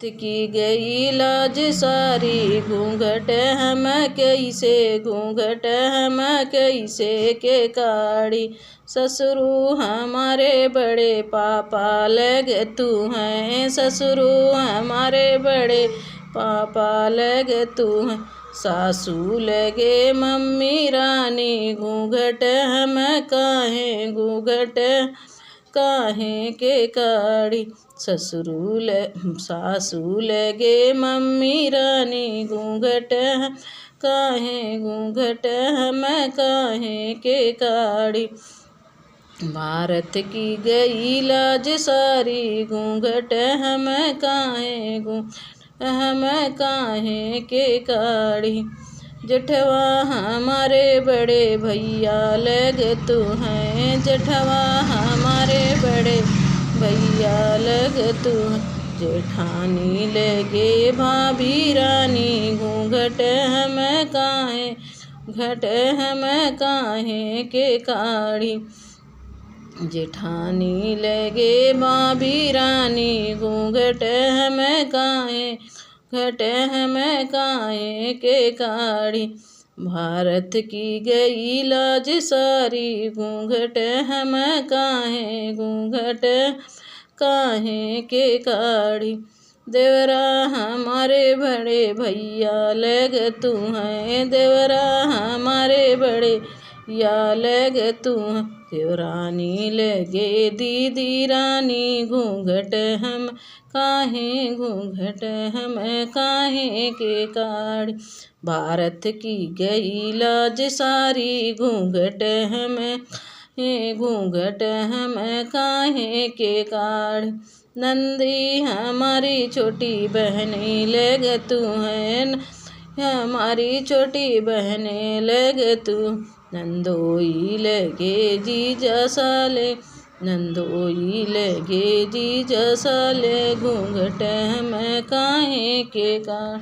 की गई लाज सारी, घूंघट हम कैसे, घूंघट हम कैसे के काढ़ी। ससुरु हमारे बड़े पापा लगे तू हैं, ससुरु हमारे बड़े पापा लगे तू हैं। सासू लगे मम्मी रानी, घूंघट हम काहे, घूंघट काहे के काढ़ी। सासू लगे मम्मी रानी, घूंघट काहे, घूंघट हम काहे के काढ़ी। भारत की गई लाज सारी, घूंघट हम काहे, घूंघट हम काहे के काढ़ी। जेठवा हमारे बड़े भैया लगे तू हैं, जेठवा हमारे बड़े भैया लगे तू हैं। जेठानी लगे भाभी रानी, घूंघट हम काहे, घट हम काहे के काढ़ी। जेठानी लगे भाभी रानी, घूंघट हम काहे, घट हम काहे के काढ़ी। भारत की गई लाज सारी, घूंघट हम काहे, घूंघट काहे के काढ़ी। देवरा हमारे बड़े भैया लगे तू हैं, देवरा हमारे बड़े या लगे तू हैं। देवरानी लगे दीदी रानी, घूंघट हम काहे, घूंघट हम काहे के काढ़ी। भारत की गई लाज सारी, घूंघट हम घूंघट हम काहे के काढ़ी। नंदी हमारी छोटी बहनी लगे तू हैं, हमारी छोटी बहने लगे तू। नंदोई लगे जीजा साले, नंदोई लगे जीजा साले, घूंघट हम काहे के काढ़ी।